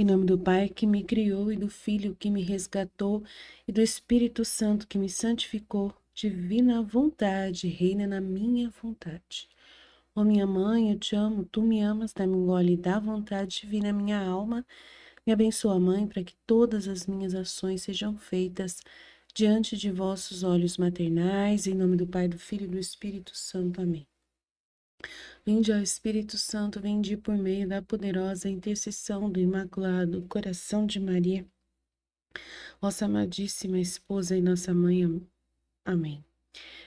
Em nome do Pai que me criou e do Filho que me resgatou e do Espírito Santo que me santificou, divina vontade, reina na minha vontade. Ó minha mãe, eu te amo, tu me amas, dá-me um gole da vontade divina minha alma. Me abençoa, Mãe, para que todas as minhas ações sejam feitas diante de vossos olhos maternais, em nome do Pai, do Filho e do Espírito Santo. Amém. Vinde ao Espírito Santo, vinde por meio da poderosa intercessão do Imaculado Coração de Maria, vossa amadíssima esposa e nossa mãe. Amém.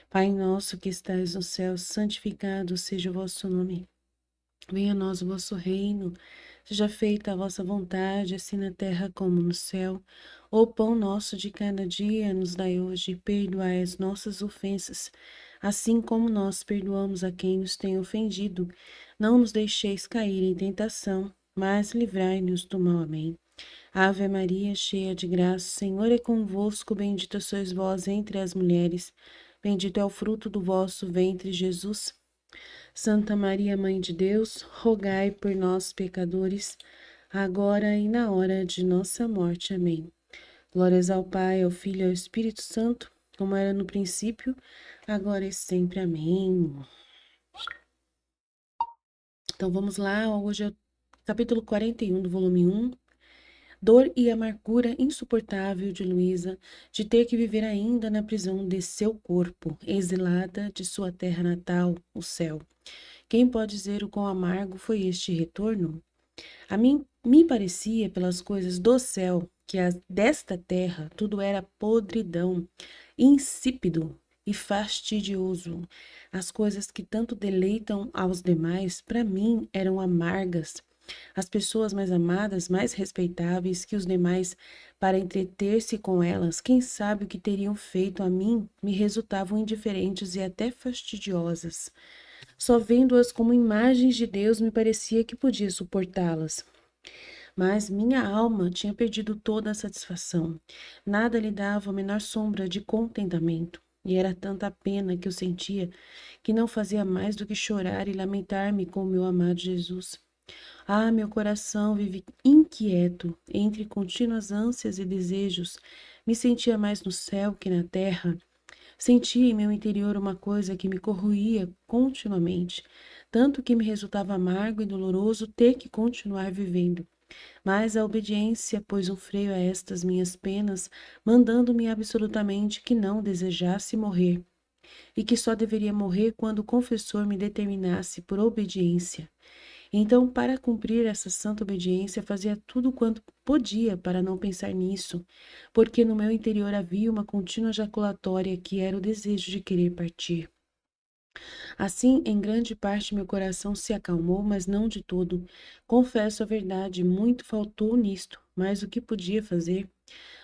Pai nosso que estais no céu, santificado seja o vosso nome. Venha a nós o vosso reino, seja feita a vossa vontade, assim na terra como no céu. O pão nosso de cada dia nos dai hoje, perdoai as nossas ofensas, assim como nós perdoamos a quem nos tem ofendido. Não nos deixeis cair em tentação, mas livrai-nos do mal. Amém. Ave Maria, cheia de graça, o Senhor é convosco, bendita sois vós entre as mulheres, bendito é o fruto do vosso ventre, Jesus. Santa Maria, Mãe de Deus, rogai por nós, pecadores, agora e na hora de nossa morte. Amém. Glórias ao Pai, ao Filho e ao Espírito Santo, como era no princípio, agora e sempre. Amém. Então vamos lá, hoje é o capítulo 41 do volume 1. Dor e amargura insuportável de Luísa, de ter que viver ainda na prisão de seu corpo, exilada de sua terra natal, o céu. Quem pode dizer o quão amargo foi este retorno? A mim me parecia, pelas coisas do céu, que desta terra tudo era podridão, insípido e fastidioso. As coisas que tanto deleitam aos demais, para mim, eram amargas. As pessoas mais amadas, mais respeitáveis que os demais, para entreter-se com elas, quem sabe o que teriam feito a mim, me resultavam indiferentes e até fastidiosas. Só vendo-as como imagens de Deus, me parecia que podia suportá-las. Mas minha alma tinha perdido toda a satisfação. Nada lhe dava a menor sombra de contentamento. E era tanta pena que eu sentia que não fazia mais do que chorar e lamentar-me com o meu amado Jesus. Ah, meu coração vive inquieto entre contínuas ânsias e desejos. Me sentia mais no céu que na terra. Sentia em meu interior uma coisa que me corroía continuamente, tanto que me resultava amargo e doloroso ter que continuar vivendo. Mas a obediência pôs um freio a estas minhas penas, mandando-me absolutamente que não desejasse morrer, e que só deveria morrer quando o confessor me determinasse por obediência. Então, para cumprir essa santa obediência, fazia tudo quanto podia para não pensar nisso, porque no meu interior havia uma contínua jaculatória que era o desejo de querer partir. Assim, em grande parte, meu coração se acalmou, mas não de todo. Confesso a verdade, muito faltou nisto, mas o que podia fazer?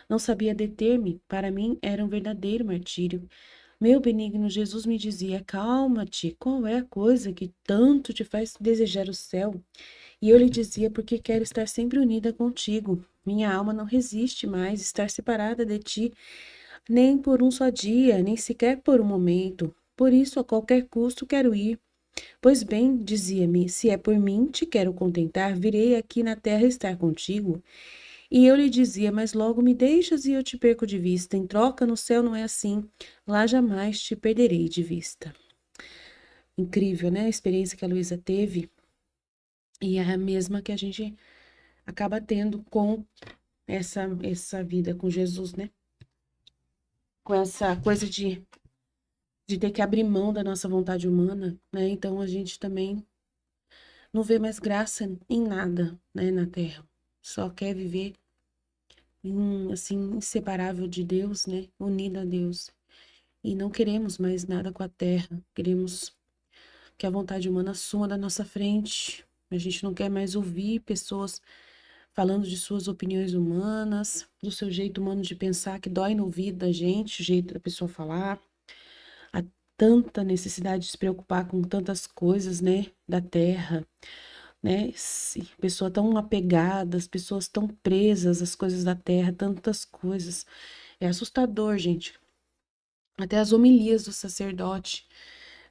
Não sabia deter-me, para mim era um verdadeiro martírio. Meu benigno Jesus me dizia: calma-te, qual é a coisa que tanto te faz desejar o céu? E eu lhe dizia: porque quero estar sempre unida contigo. Minha alma não resiste mais estar separada de ti, nem por um só dia, nem sequer por um momento. Por isso, a qualquer custo, quero ir. Pois bem, dizia-me, se é por mim, te quero contentar, virei aqui na terra estar contigo. E eu lhe dizia, mas logo me deixas e eu te perco de vista. Em troca, no céu não é assim. Lá jamais te perderei de vista. Incrível, né? A experiência que a Luísa teve. E é a mesma que a gente acaba tendo com essa vida com Jesus, né? Com essa coisa de ter que abrir mão da nossa vontade humana, né? Então a gente também não vê mais graça em nada, né, na Terra. Só quer viver assim, inseparável de Deus, né? Unido a Deus. E não queremos mais nada com a Terra. Queremos que a vontade humana suma da nossa frente. A gente não quer mais ouvir pessoas falando de suas opiniões humanas, do seu jeito humano de pensar, que dói no ouvido da gente, o jeito da pessoa falar. Há tanta necessidade de se preocupar com tantas coisas, né, da terra, né? Pessoas tão apegadas, pessoas tão presas às coisas da terra, tantas coisas. É assustador, gente. Até as homilias do sacerdote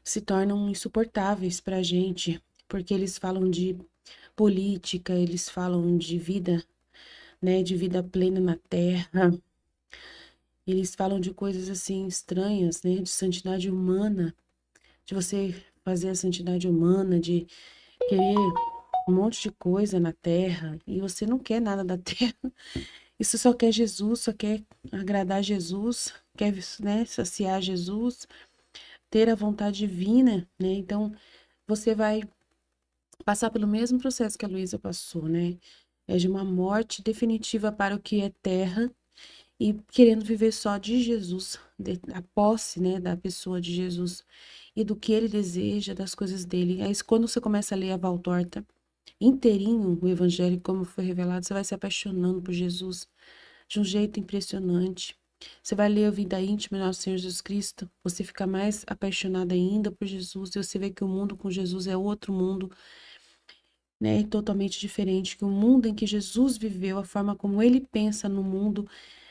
se tornam insuportáveis para a gente, porque eles falam de política, eles falam de vida, né, de vida plena na terra. Eles falam de coisas assim estranhas, né, de santidade humana, de você fazer a santidade humana, de querer um monte de coisa na terra e você não quer nada da terra. Isso só quer Jesus, só quer agradar Jesus, quer, né, saciar Jesus, ter a vontade divina, né? Então, você vai passar pelo mesmo processo que a Luísa passou, né? É de uma morte definitiva para o que é terra e querendo viver só de Jesus, a posse, né, da pessoa de Jesus e do que ele deseja, das coisas dele. Aí, quando você começa a ler a Valtorta inteirinho, o evangelho, como foi revelado, você vai se apaixonando por Jesus de um jeito impressionante. Você vai ler a vida íntima do nosso Senhor Jesus Cristo, você fica mais apaixonada ainda por Jesus, e você vê que o mundo com Jesus é outro mundo, né, totalmente diferente, que o mundo em que Jesus viveu, a forma como ele pensa no mundo,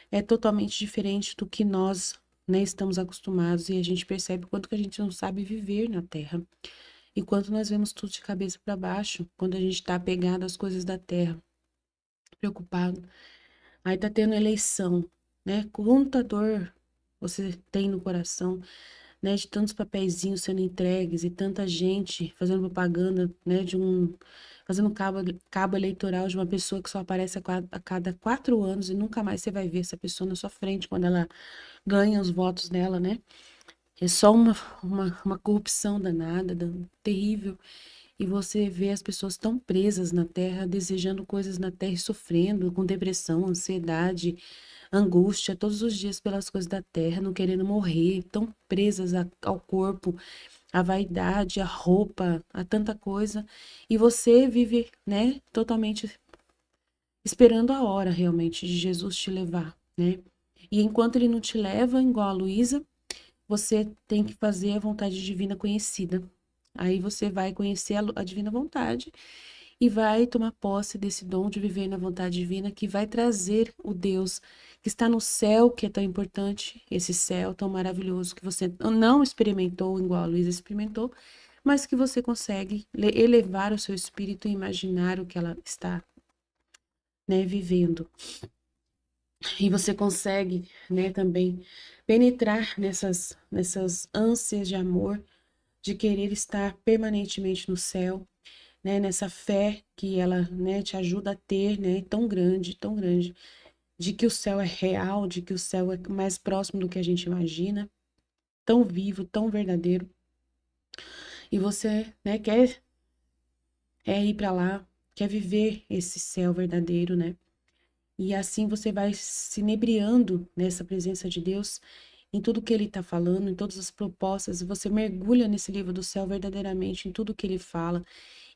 é totalmente diferente do que nós, né, estamos acostumados, e a gente percebe quanto que a gente não sabe viver na Terra, e quanto nós vemos tudo de cabeça para baixo, quando a gente está apegado às coisas da Terra, preocupado. Aí tá tendo eleição, né? Quanta dor você tem no coração, né? De tantos papeizinhos sendo entregues e tanta gente fazendo propaganda, né? Fazendo cabo eleitoral de uma pessoa que só aparece a cada 4 anos e nunca mais você vai ver essa pessoa na sua frente quando ela ganha os votos dela, né? É só uma corrupção danada, terrível. E você vê as pessoas tão presas na terra, desejando coisas na terra e sofrendo com depressão, ansiedade, angústia todos os dias pelas coisas da terra, não querendo morrer, tão presas ao corpo, à vaidade, à roupa, a tanta coisa. E você vive, né, totalmente esperando a hora realmente de Jesus te levar, né? E enquanto ele não te leva, igual a Luísa, você tem que fazer a vontade divina conhecida. Aí você vai conhecer a divina vontade e vai tomar posse desse dom de viver na vontade divina que vai trazer o Deus que está no céu, que é tão importante, esse céu tão maravilhoso que você não experimentou igual a Luísa experimentou, mas que você consegue elevar o seu espírito e imaginar o que ela está, né, vivendo. E você consegue, né, também penetrar nessas ânsias de amor, de querer estar permanentemente no céu, né, nessa fé que ela, né, te ajuda a ter, né, tão grande, de que o céu é real, de que o céu é mais próximo do que a gente imagina, tão vivo, tão verdadeiro. E você, né, quer ir para lá, quer viver esse céu verdadeiro, né? E assim você vai se inebriando nessa presença de Deus, em tudo que ele está falando, em todas as propostas, e você mergulha nesse livro do céu verdadeiramente, em tudo que ele fala,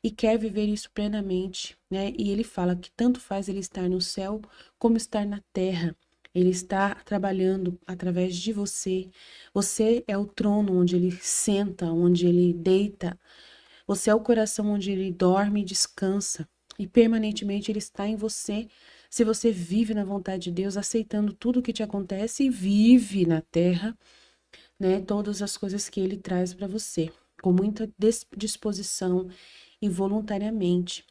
e quer viver isso plenamente, né? E ele fala que tanto faz ele estar no céu como estar na terra. Ele está trabalhando através de você. Você é o trono onde ele senta, onde ele deita. Você é o coração onde ele dorme e descansa. E permanentemente ele está em você. Se você vive na vontade de Deus, aceitando tudo o que te acontece e vive na terra, né, todas as coisas que ele traz para você, com muita disposição e voluntariamente,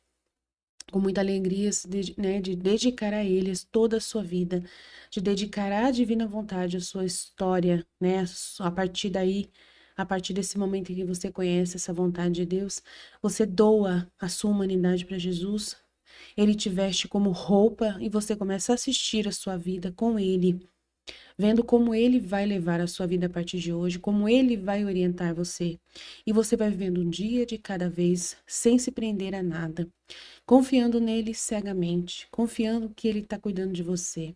com muita alegria, né, de dedicar a eles toda a sua vida, de dedicar à divina vontade a sua história, né, a partir daí, a partir desse momento em que você conhece essa vontade de Deus, você doa a sua humanidade para Jesus, ele te veste como roupa e você começa a assistir a sua vida com ele, vendo como ele vai levar a sua vida a partir de hoje, como ele vai orientar você. E você vai vivendo um dia de cada vez, sem se prender a nada, confiando nele cegamente, confiando que ele está cuidando de você.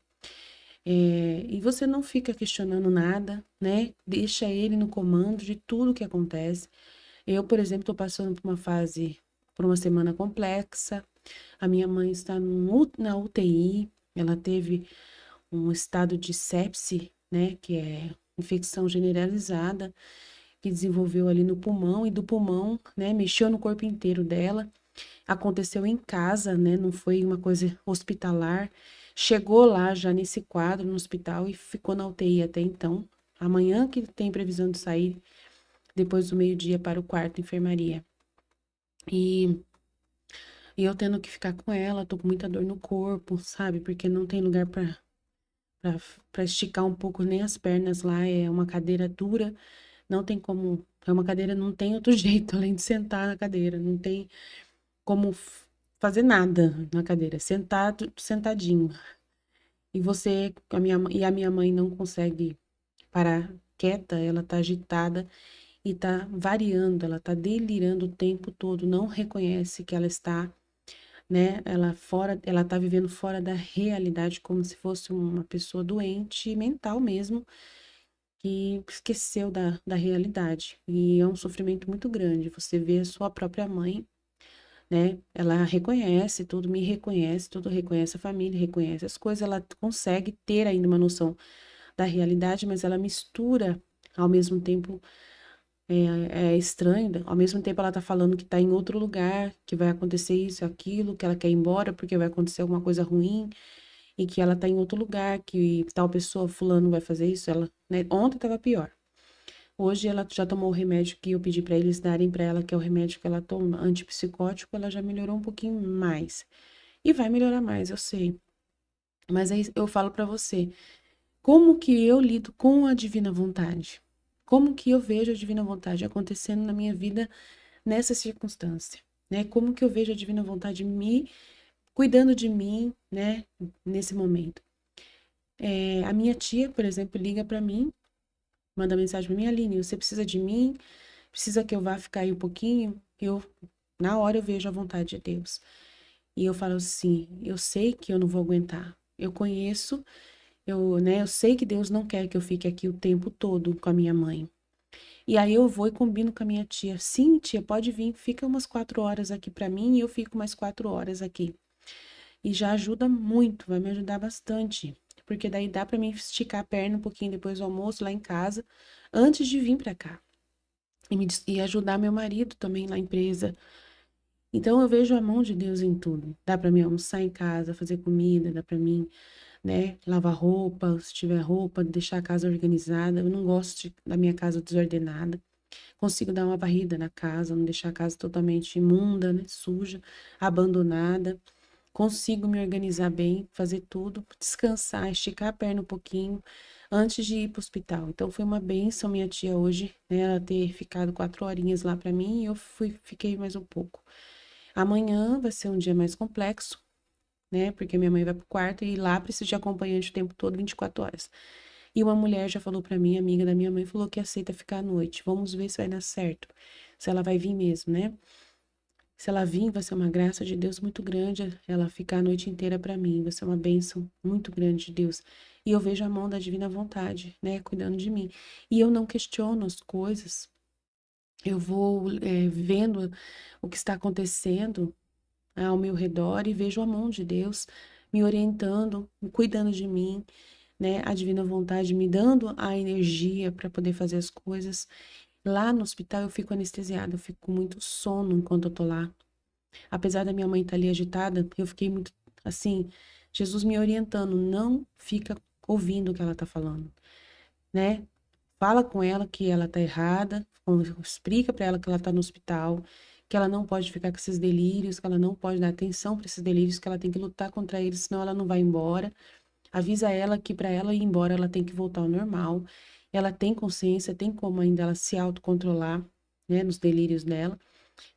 E você não fica questionando nada, né? Deixa ele no comando de tudo que acontece. Eu, por exemplo, estou passando por uma fase, por uma semana complexa. A minha mãe está na UTI, ela teve um estado de sepse, né, que é infecção generalizada, que desenvolveu ali no pulmão e do pulmão, né, mexeu no corpo inteiro dela. Aconteceu em casa, né, não foi uma coisa hospitalar. Chegou lá já nesse quadro no hospital e ficou na UTI até então. Amanhã que tem previsão de sair depois do meio-dia para o quarto enfermaria. E E eu tendo que ficar com ela, tô com muita dor no corpo, sabe? Porque não tem lugar pra esticar um pouco nem as pernas lá. É uma cadeira dura, não tem como. É uma cadeira, não tem outro jeito além de sentar na cadeira. Não tem como fazer nada na cadeira. Sentado, sentadinho. E a minha mãe não consegue parar quieta, ela tá agitada e tá variando, ela tá delirando o tempo todo, não reconhece que ela está, né, ela tá vivendo fora da realidade como se fosse uma pessoa doente mental mesmo, que esqueceu da realidade. E é um sofrimento muito grande. Você vê a sua própria mãe, né? Ela reconhece tudo, me reconhece, tudo reconhece a família, reconhece as coisas, ela consegue ter ainda uma noção da realidade, mas ela mistura ao mesmo tempo. É estranho, ao mesmo tempo ela tá falando que tá em outro lugar, que vai acontecer isso, aquilo, que ela quer ir embora porque vai acontecer alguma coisa ruim e que ela tá em outro lugar, que tal pessoa, fulano vai fazer isso, ela, né? Ontem tava pior. Hoje ela já tomou o remédio que eu pedi pra eles darem pra ela, que é o remédio que ela toma, antipsicótico, ela já melhorou um pouquinho mais. E vai melhorar mais, eu sei. Mas aí eu falo pra você, como que eu lido com a divina vontade? Como que eu vejo a divina vontade acontecendo na minha vida nessa circunstância, né? Como que eu vejo a divina vontade me cuidando de mim, né, nesse momento. A minha tia, por exemplo, liga para mim, manda mensagem para mim, Aline, você precisa de mim? Precisa que eu vá ficar aí um pouquinho? Na hora eu vejo a vontade de Deus. E eu falo assim, eu sei que eu não vou aguentar. Eu conheço, né, eu sei que Deus não quer que eu fique aqui o tempo todo com a minha mãe. E aí eu vou e combino com a minha tia. Sim, tia, pode vir, fica umas 4 horas aqui para mim e eu fico mais 4 horas aqui. E já ajuda muito, vai me ajudar bastante. Porque daí dá para mim esticar a perna um pouquinho depois do almoço lá em casa, antes de vir para cá. E ajudar meu marido também na empresa. Então eu vejo a mão de Deus em tudo. Dá para mim almoçar em casa, fazer comida, dá para mim, né, lavar roupa, se tiver roupa, deixar a casa organizada. Eu não gosto da minha casa desordenada. Consigo dar uma varrida na casa, não deixar a casa totalmente imunda, né, suja, abandonada. Consigo me organizar bem, fazer tudo, descansar, esticar a perna um pouquinho antes de ir para o hospital. Então foi uma bênção minha tia hoje, né, ela ter ficado 4 horinhas lá para mim e eu fiquei mais um pouco. Amanhã vai ser um dia mais complexo, né, porque minha mãe vai pro quarto e lá precisa de acompanhante o tempo todo, 24 horas. E uma mulher já falou para mim, amiga da minha mãe, falou que aceita ficar à noite. Vamos ver se vai dar certo, se ela vai vir mesmo, né? Se ela vir, vai ser uma graça de Deus muito grande, ela ficar a noite inteira para mim, vai ser uma bênção muito grande de Deus. E eu vejo a mão da divina vontade, né, cuidando de mim. E eu não questiono as coisas, eu vou vendo o que está acontecendo ao meu redor e vejo a mão de Deus me orientando, cuidando de mim, né, a divina vontade me dando a energia para poder fazer as coisas. Lá no hospital eu fico anestesiada, eu fico com muito sono enquanto eu tô lá. Apesar da minha mãe estar ali agitada, eu fiquei muito assim, Jesus me orientando, não fica ouvindo o que ela tá falando, né? Fala com ela que ela tá errada, explica para ela que ela tá no hospital, que ela não pode ficar com esses delírios, que ela não pode dar atenção para esses delírios, que ela tem que lutar contra eles, senão ela não vai embora. Avisa ela que para ela ir embora, ela tem que voltar ao normal. Ela tem consciência, tem como ainda ela se autocontrolar, né, nos delírios dela.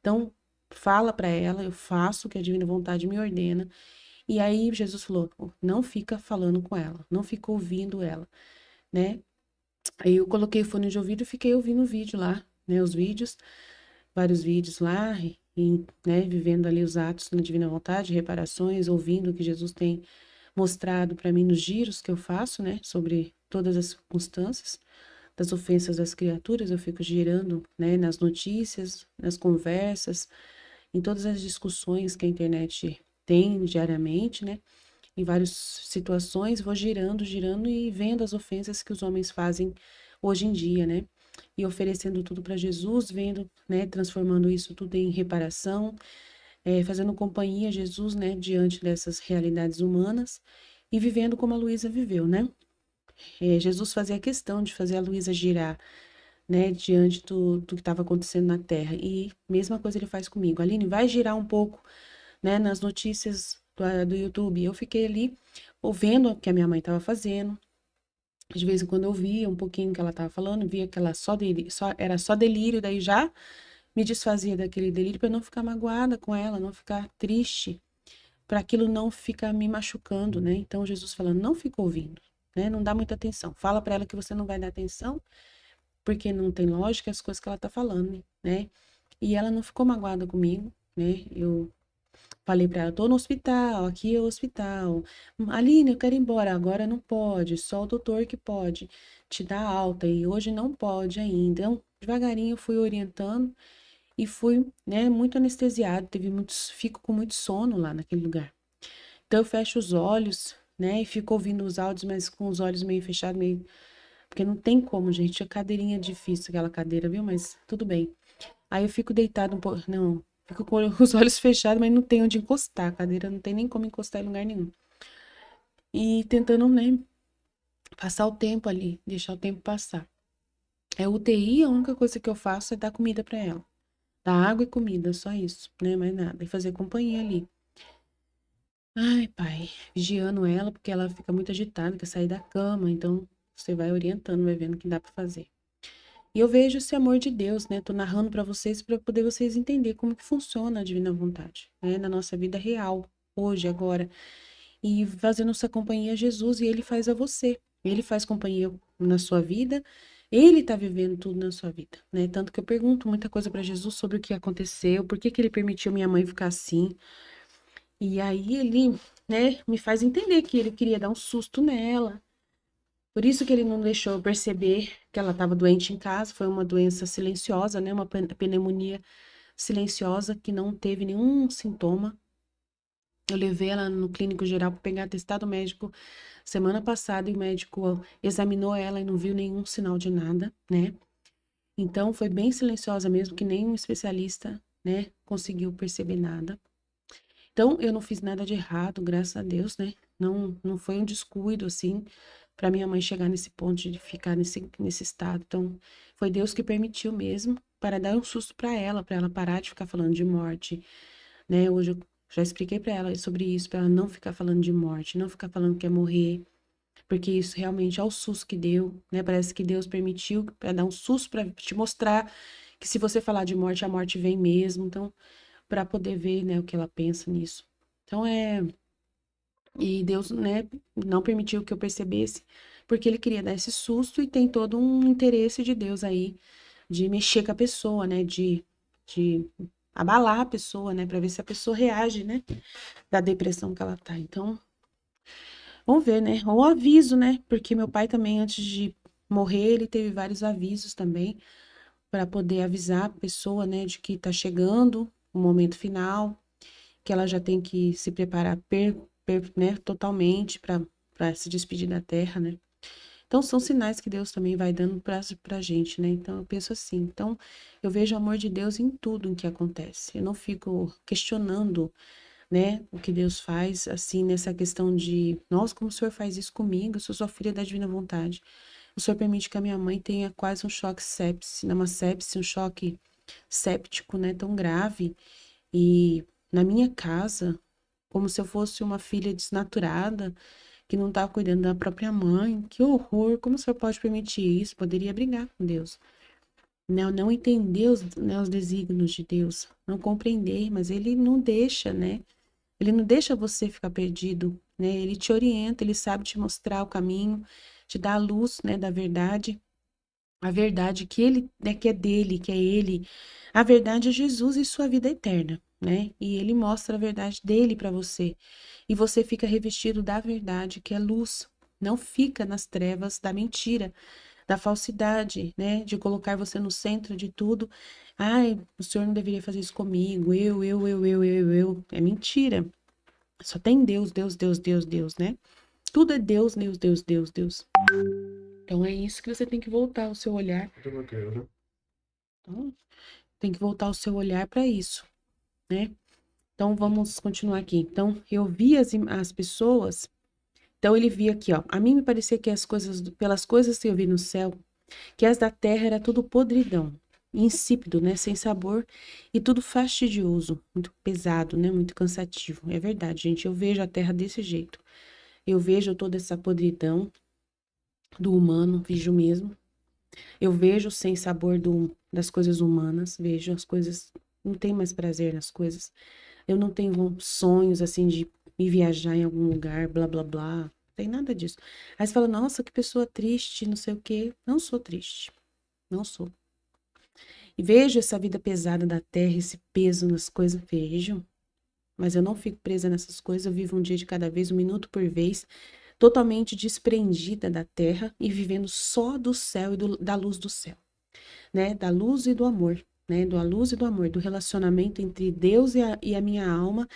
Então, fala para ela, eu faço o que a divina vontade me ordena. E aí Jesus falou: não fica falando com ela, não fica ouvindo ela, né? Aí eu coloquei o fone de ouvido e fiquei ouvindo o vídeo lá, né? Os vídeos, vários vídeos lá, né? Vivendo ali os atos na divina vontade, reparações, ouvindo o que Jesus tem mostrado para mim nos giros que eu faço, né? Sobre todas as circunstâncias das ofensas das criaturas, eu fico girando, né? Nas notícias, nas conversas, em todas as discussões que a internet tem diariamente, né? Em várias situações, vou girando, girando e vendo as ofensas que os homens fazem hoje em dia, né? E oferecendo tudo para Jesus, vendo, né? Transformando isso tudo em reparação, fazendo companhia a Jesus, né? Diante dessas realidades humanas e vivendo como a Luísa viveu, né? Jesus fazia questão de fazer a Luísa girar, né, diante do que estava acontecendo na Terra. E mesma coisa ele faz comigo. Aline, vai girar um pouco né, nas notícias do YouTube. Eu fiquei ali ouvindo o que a minha mãe estava fazendo. De vez em quando eu via um pouquinho que ela estava falando, via que ela era só delírio, daí já me desfazia daquele delírio para não ficar magoada com ela, não ficar triste, para aquilo não ficar me machucando, né? Então Jesus falando, não fica ouvindo, né? Não dá muita atenção. Fala para ela que você não vai dar atenção, porque não tem lógica as coisas que ela tá falando, né? E ela não ficou magoada comigo, né? Eu falei para ela, tô no hospital, aqui é o hospital. Aline, eu quero ir embora. Agora não pode, só o doutor que pode te dar alta e hoje não pode ainda. Então, devagarinho eu fui orientando e fui, né, muito anestesiado, fico com muito sono lá naquele lugar. Então eu fecho os olhos, né, e fico ouvindo os áudios, mas com os olhos meio fechados, meio porque não tem como, gente, a cadeirinha é difícil aquela cadeira, viu? Mas tudo bem. Aí eu fico deitado um pouco, não, fico com os olhos fechados, mas não tem onde encostar, a cadeira não tem nem como encostar em lugar nenhum. E tentando, né, passar o tempo ali, deixar o tempo passar. É UTI, a única coisa que eu faço é dar comida para ela. Dar água e comida, só isso, né? Mais nada. E fazer companhia ali. Ai, pai, vigiando ela, porque ela fica muito agitada, quer sair da cama, então você vai orientando, vai vendo o que dá para fazer. E eu vejo esse amor de Deus, né? Tô narrando para vocês para poder vocês entenderem como que funciona a divina vontade, né? Na nossa vida real, hoje, agora. E fazendo essa companhia a Jesus, e ele faz a você. Ele faz companhia na sua vida, ele tá vivendo tudo na sua vida, né? Tanto que eu pergunto muita coisa para Jesus sobre o que aconteceu, por que que ele permitiu minha mãe ficar assim. E aí ele, né, me faz entender que ele queria dar um susto nela. Por isso que ele não deixou eu perceber que ela estava doente em casa. Foi uma doença silenciosa, né? Uma pneumonia silenciosa que não teve nenhum sintoma. Eu levei ela no clínico geral para pegar atestado médico semana passada e o médico examinou ela e não viu nenhum sinal de nada, né? Então foi bem silenciosa mesmo, que nem um especialista, né, conseguiu perceber nada. Então eu não fiz nada de errado, graças a Deus, né? Não foi um descuido assim para minha mãe chegar nesse ponto de ficar nesse estado. Então foi Deus que permitiu mesmo para dar um susto para ela parar de ficar falando de morte, né? Hoje eu já expliquei para ela sobre isso, para ela não ficar falando de morte, não ficar falando que quer morrer, porque isso realmente é o susto que deu, né? Parece que Deus permitiu para dar um susto para te mostrar que se você falar de morte, a morte vem mesmo. Então, para poder ver, né, o que ela pensa nisso. Então e Deus, né, não permitiu que eu percebesse, porque ele queria dar esse susto e tem todo um interesse de Deus aí de mexer com a pessoa, né, de abalar a pessoa, né, para ver se a pessoa reage, né, da depressão que ela tá. Então, vamos ver, né? Ou aviso, né? Porque meu pai também, antes de morrer, ele teve vários avisos também para poder avisar a pessoa, né, de que tá chegando o momento final, que ela já tem que se preparar né, totalmente para se despedir da terra, né? Então são sinais que Deus também vai dando pra gente, né? Então eu penso assim, então eu vejo o amor de Deus em tudo o que acontece. Eu não fico questionando, né, o que Deus faz, assim, nessa questão de, nossa, como o Senhor faz isso comigo? Eu sou sua filha da divina vontade. O Senhor permite que a minha mãe tenha quase um choque sepse, não uma sepse, um choque séptico, né, tão grave. E na minha casa, como se eu fosse uma filha desnaturada, que não estava cuidando da própria mãe. Que horror! Como o Senhor pode permitir isso? Poderia brigar com Deus. Não entender né, os desígnios de Deus, não compreender, mas Ele não deixa, né? Ele não deixa você ficar perdido, né? Ele te orienta, ele sabe te mostrar o caminho, te dá a luz, né, da verdade, a verdade que ele, né, que é dele, que é ele. A verdade é Jesus e sua vida eterna, né? E ele mostra a verdade dele para você. E você fica revestido da verdade, que é luz. Não fica nas trevas da mentira, da falsidade, né? De colocar você no centro de tudo. Ai, o senhor não deveria fazer isso comigo. Eu. É mentira. Só tem Deus, Deus, Deus, Deus, Deus, né? Tudo é Deus, Deus, Deus, Deus, Deus. Então é isso que você tem que voltar o seu olhar. Então, tem que voltar o seu olhar para isso, né? Então vamos continuar aqui. Então eu vi as pessoas. Então ele via aqui, ó. A mim me parecia que as coisas, pelas coisas que eu vi no céu, que as da terra era tudo podridão. insípido, né? Sem sabor e tudo fastidioso, muito pesado, né? Muito cansativo. É verdade, gente. Eu vejo a terra desse jeito. Eu vejo toda essa podridão do humano, vejo mesmo. Eu vejo sem sabor das coisas humanas, vejo as coisas, não tem mais prazer nas coisas. Eu não tenho sonhos assim de ir viajar em algum lugar, blá blá blá. Não tem nada disso. Aí você fala, nossa, que pessoa triste, não sei o quê. Não sou triste. Não sou. E vejo essa vida pesada da terra, esse peso nas coisas, vejo. Mas eu não fico presa nessas coisas, eu vivo um dia de cada vez, um minuto por vez, totalmente desprendida da terra e vivendo só do céu e da luz do céu, né? Da luz e do amor, né? Da luz e do amor, do relacionamento entre Deus e a minha alma,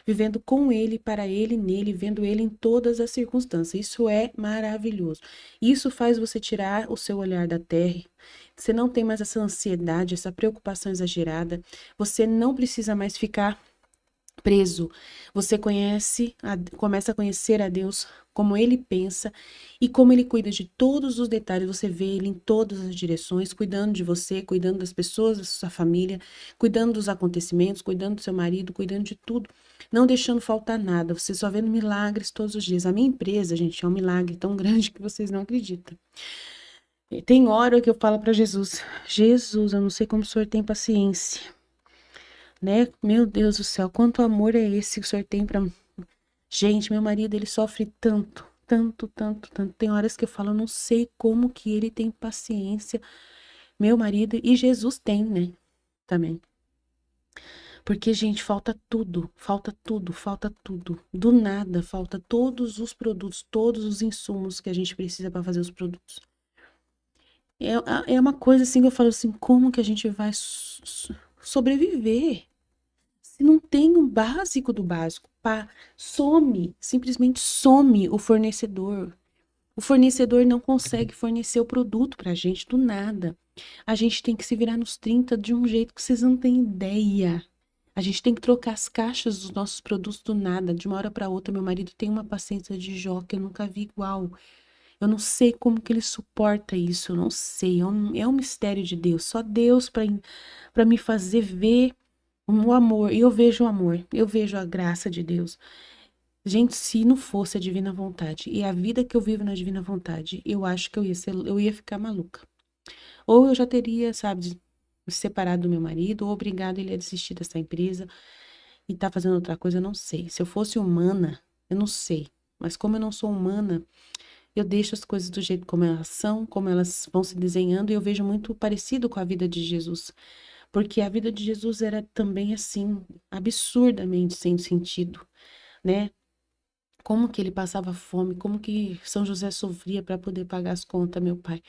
vivendo com Ele, para Ele, nele, vendo Ele em todas as circunstâncias. Isso é maravilhoso. Isso faz você tirar o seu olhar da terra. Você não tem mais essa ansiedade, essa preocupação exagerada. Você não precisa mais ficar preso. Você começa a conhecer a Deus como ele pensa e como ele cuida de todos os detalhes. Você vê ele em todas as direções, cuidando de você, cuidando das pessoas da sua família, cuidando dos acontecimentos, cuidando do seu marido, cuidando de tudo, não deixando faltar nada. Você só vendo milagres todos os dias. A minha empresa, gente, é um milagre tão grande que vocês não acreditam. E tem hora que eu falo para Jesus, Jesus, eu não sei como o senhor tem paciência, né? Meu Deus do céu, quanto amor é esse que o senhor tem pra... Gente, meu marido, ele sofre tanto, tanto, tanto, tanto. Tem horas que eu falo, eu não sei como que ele tem paciência. Meu marido e Jesus tem, né? Também. Porque, gente, falta tudo, falta tudo, falta tudo. Do nada, falta todos os produtos, todos os insumos que a gente precisa para fazer os produtos. É uma coisa assim que eu falo assim, como que a gente vai sobreviver? Se não tem o básico do básico, pá, some, simplesmente some o fornecedor. O fornecedor não consegue fornecer o produto pra gente do nada. A gente tem que se virar nos 30 de um jeito que vocês não têm ideia. A gente tem que trocar as caixas dos nossos produtos do nada, de uma hora para outra. Meu marido tem uma paciência de Jó que eu nunca vi igual. Eu não sei como que ele suporta isso, eu não sei. É um mistério de Deus. Só Deus para me fazer ver o amor. E eu vejo o amor, eu vejo a graça de Deus. Gente, se não fosse a divina vontade e a vida que eu vivo na divina vontade, eu acho que eu ia ficar maluca. Ou eu já teria, sabe, me separado do meu marido, ou obrigado ele a desistir dessa empresa e tá fazendo outra coisa, eu não sei. Se eu fosse humana, eu não sei. Mas como eu não sou humana, eu deixo as coisas do jeito como elas são, como elas vão se desenhando, e eu vejo muito parecido com a vida de Jesus. Porque a vida de Jesus era também assim, absurdamente sem sentido, né? Como que ele passava fome, como que São José sofria para poder pagar as contas, meu pai.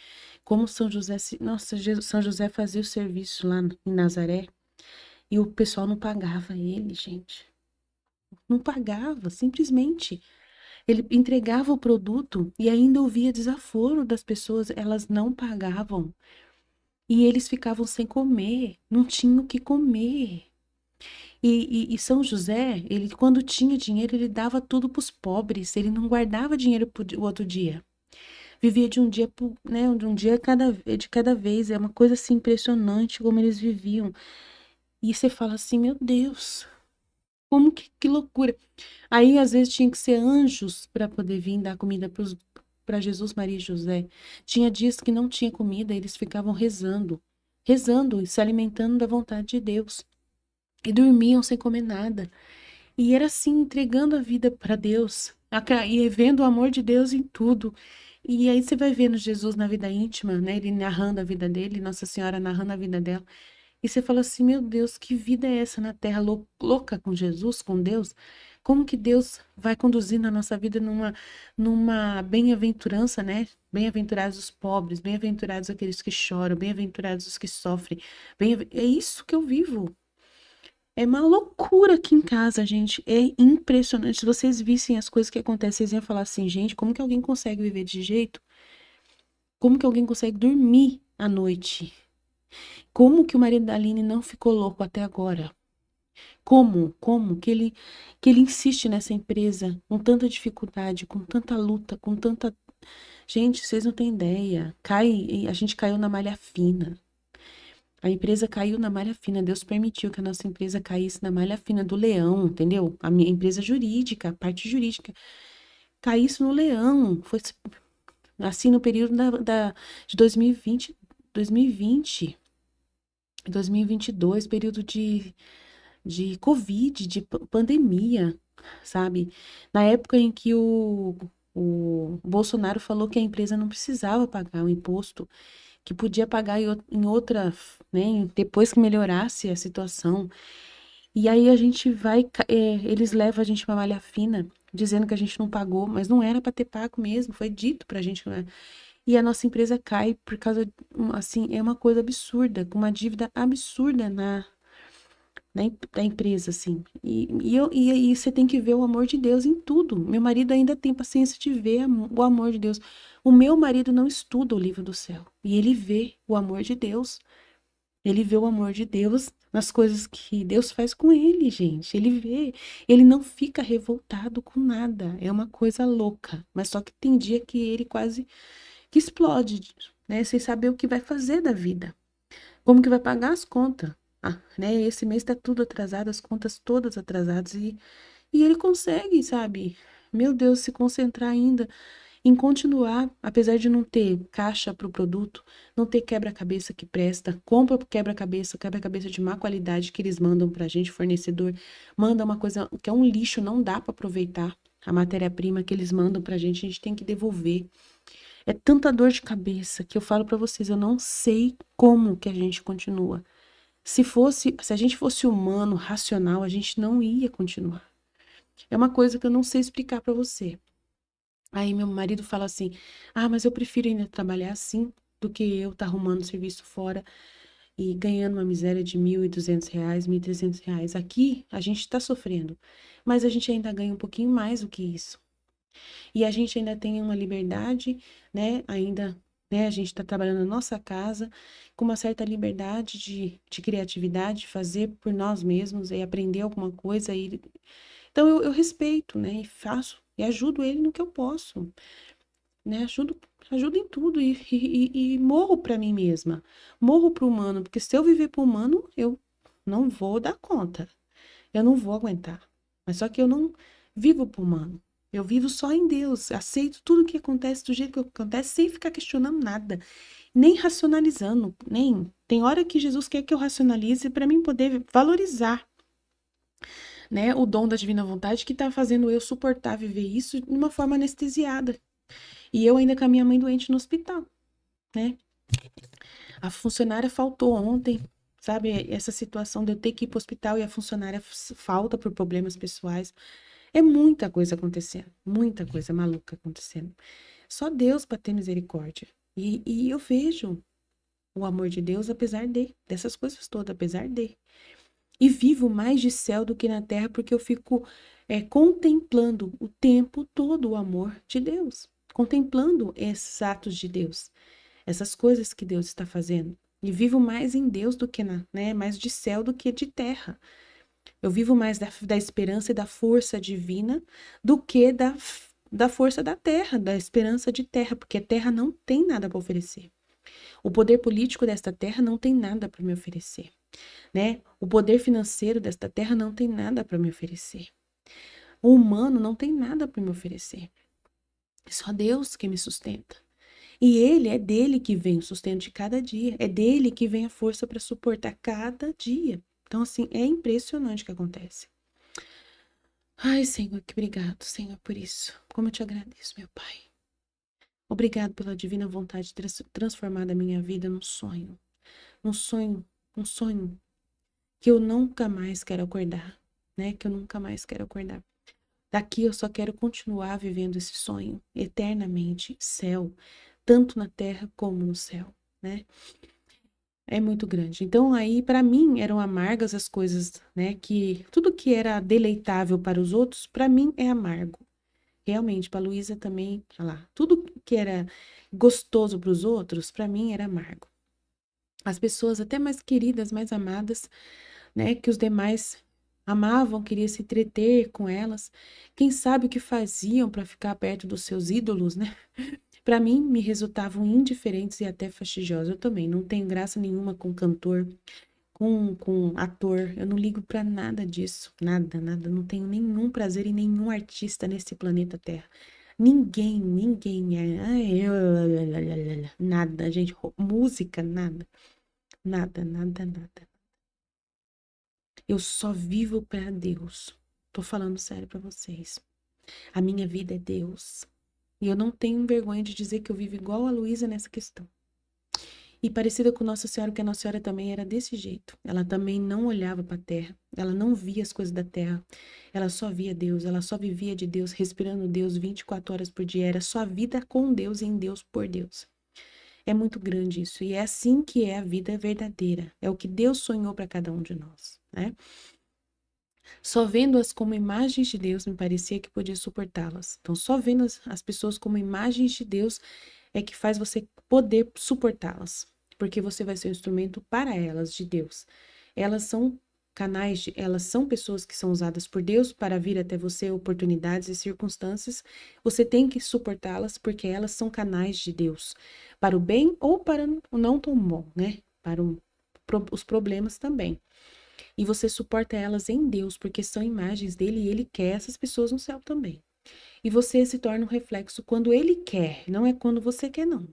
Como São José, nossa, São José fazia o serviço lá em Nazaré e o pessoal não pagava ele, gente. Não pagava, simplesmente. Ele entregava o produto e ainda ouvia desaforo das pessoas, elas não pagavam. E eles ficavam sem comer, não tinham o que comer. E São José, ele quando tinha dinheiro, ele dava tudo para os pobres, ele não guardava dinheiro para o outro dia. Vivia de um dia, né, de um dia de cada vez. É uma coisa assim impressionante como eles viviam. E você fala assim, meu Deus, como que loucura. Aí às vezes tinha que ser anjos para poder vir dar comida para Jesus, Maria e José. Tinha dias que não tinha comida, eles ficavam rezando, rezando e se alimentando da vontade de Deus. E dormiam sem comer nada. E era assim, entregando a vida para Deus, e vendo o amor de Deus em tudo. E aí você vai vendo Jesus na vida íntima, né? Ele narrando a vida dele, Nossa Senhora narrando a vida dela. E você fala assim, meu Deus, que vida é essa na Terra louca com Jesus, com Deus? Como que Deus vai conduzir na nossa vida numa bem-aventurança, né? Bem-aventurados os pobres, bem-aventurados aqueles que choram, bem-aventurados os que sofrem. É isso que eu vivo. É uma loucura aqui em casa, gente. É impressionante. Se vocês vissem as coisas que acontecem, vocês iam falar assim, gente, como que alguém consegue viver desse jeito? Como que alguém consegue dormir à noite? Como que o marido da Aline não ficou louco até agora? Como que ele insiste nessa empresa com tanta dificuldade, com tanta luta, com tanta... Gente, vocês não têm ideia. A gente caiu na malha fina. A empresa caiu na malha fina. Deus permitiu que a nossa empresa caísse na malha fina do leão, entendeu? A minha empresa jurídica, a parte jurídica, caísse no leão. Foi assim no período de 2020, 2020, 2022, período de Covid, de pandemia, sabe? Na época em que o Bolsonaro falou que a empresa não precisava pagar o imposto, que podia pagar em outra, né, depois que melhorasse a situação. E aí a gente vai, eles levam a gente pra malha fina, dizendo que a gente não pagou, mas não era para ter pago mesmo, foi dito pra gente, né? E a nossa empresa cai por causa, assim, é uma coisa absurda, com uma dívida absurda da empresa, assim. E você tem que ver o amor de Deus em tudo. Meu marido ainda tem paciência de ver o amor de Deus. O meu marido não estuda o livro do céu. E ele vê o amor de Deus. Ele vê o amor de Deus nas coisas que Deus faz com ele, gente. Ele vê. Ele não fica revoltado com nada. É uma coisa louca. Mas só que tem dia que ele quase que explode, né? Sem saber o que vai fazer da vida. Como que vai pagar as contas? Ah, né? Esse mês tá tudo atrasado, as contas todas atrasadas e ele consegue, sabe? Meu Deus, se concentrar ainda em continuar, apesar de não ter caixa para o produto, não ter quebra-cabeça que presta, compra quebra-cabeça de má qualidade que eles mandam pra gente, fornecedor, manda uma coisa que é um lixo, não dá para aproveitar. A matéria-prima que eles mandam pra gente, a gente tem que devolver. É tanta dor de cabeça que eu falo pra vocês, eu não sei como que a gente continua. Se a gente fosse humano, racional, a gente não ia continuar. É uma coisa que eu não sei explicar pra você. Aí meu marido fala assim: "Ah, mas eu prefiro ainda trabalhar assim do que eu estar arrumando serviço fora e ganhando uma miséria de R$ 1.200, R$ 1.300. Aqui a gente está sofrendo, mas a gente ainda ganha um pouquinho mais do que isso. E a gente ainda tem uma liberdade, né? Ainda, né? A gente está trabalhando na nossa casa com uma certa liberdade de criatividade, fazer por nós mesmos e aprender alguma coisa. Então eu respeito, né? E faço e ajudo ele no que eu posso, né? Ajudo em tudo e morro para mim mesma, morro para o humano, porque se eu viver para o humano, eu não vou dar conta, eu não vou aguentar. Mas só que eu não vivo para o humano. Eu vivo só em Deus. Aceito tudo que acontece do jeito que acontece, sem ficar questionando nada, nem racionalizando, nem. Tem hora que Jesus quer que eu racionalize para mim poder valorizar, né, o dom da divina vontade que está fazendo eu suportar viver isso de uma forma anestesiada. E eu ainda com a minha mãe doente no hospital, né? A funcionária faltou ontem, sabe? Essa situação de eu ter que ir para o hospital e a funcionária falta por problemas pessoais. É muita coisa acontecendo, muita coisa maluca acontecendo. Só Deus para ter misericórdia. E eu vejo o amor de Deus apesar dessas coisas todas, apesar de. E vivo mais de céu do que na terra porque eu fico contemplando o tempo todo o amor de Deus, contemplando esses atos de Deus, essas coisas que Deus está fazendo. E vivo mais em Deus do que mais de céu do que de terra. Eu vivo mais da esperança e da força divina do que da força da terra, da esperança de terra, porque a terra não tem nada para oferecer. O poder político desta terra não tem nada para me oferecer, né? O poder financeiro desta terra não tem nada para me oferecer. O humano não tem nada para me oferecer. É só Deus que me sustenta. E é dele que vem o sustento de cada dia, é dele que vem a força para suportar cada dia. Então, assim, é impressionante o que acontece. Ai, Senhor, que obrigado, Senhor, por isso. Como eu te agradeço, meu Pai. Obrigado pela divina vontade de ter transformado a minha vida num sonho. Um sonho, um sonho que eu nunca mais quero acordar, né? Que eu nunca mais quero acordar. Daqui eu só quero continuar vivendo esse sonho eternamente, céu, tanto na terra como no céu, né? É muito grande. Então aí para mim eram amargas as coisas, né, que tudo que era deleitável para os outros, para mim é amargo. Realmente, para Luísa também, olha lá, tudo que era gostoso para os outros, para mim era amargo. As pessoas até mais queridas, mais amadas, né, que os demais amavam, queriam se entreter com elas. Quem sabe o que faziam para ficar perto dos seus ídolos, né? para mim me resultavam indiferentes e até fastidiosas. Eu também não tenho graça nenhuma com cantor, com ator. Eu não ligo para nada disso, nada, nada. Não tenho nenhum prazer em nenhum artista nesse planeta Terra. Ninguém é. Nada, gente. Música, nada. Nada, nada, nada. Eu só vivo para Deus. Tô falando sério para vocês. A minha vida é Deus. E eu não tenho vergonha de dizer que eu vivo igual a Luísa nessa questão. E parecida com Nossa Senhora, porque a Nossa Senhora também era desse jeito. Ela também não olhava para a terra, ela não via as coisas da terra, ela só via Deus, ela só vivia de Deus, respirando Deus 24 horas por dia. Era só vida com Deus e em Deus por Deus. É muito grande isso. E é assim que é a vida verdadeira. É o que Deus sonhou para cada um de nós, né? Só vendo-as como imagens de Deus, me parecia que podia suportá-las. Então, só vendo as pessoas como imagens de Deus é que faz você poder suportá-las, porque você vai ser um instrumento para elas, de Deus. Elas são canais, elas são pessoas que são usadas por Deus para vir até você oportunidades e circunstâncias. Você tem que suportá-las porque elas são canais de Deus, para o bem ou para o não tão bom, né? Para os problemas também. E você suporta elas em Deus, porque são imagens dele e ele quer essas pessoas no céu também. E você se torna um reflexo quando ele quer, não é quando você quer, não.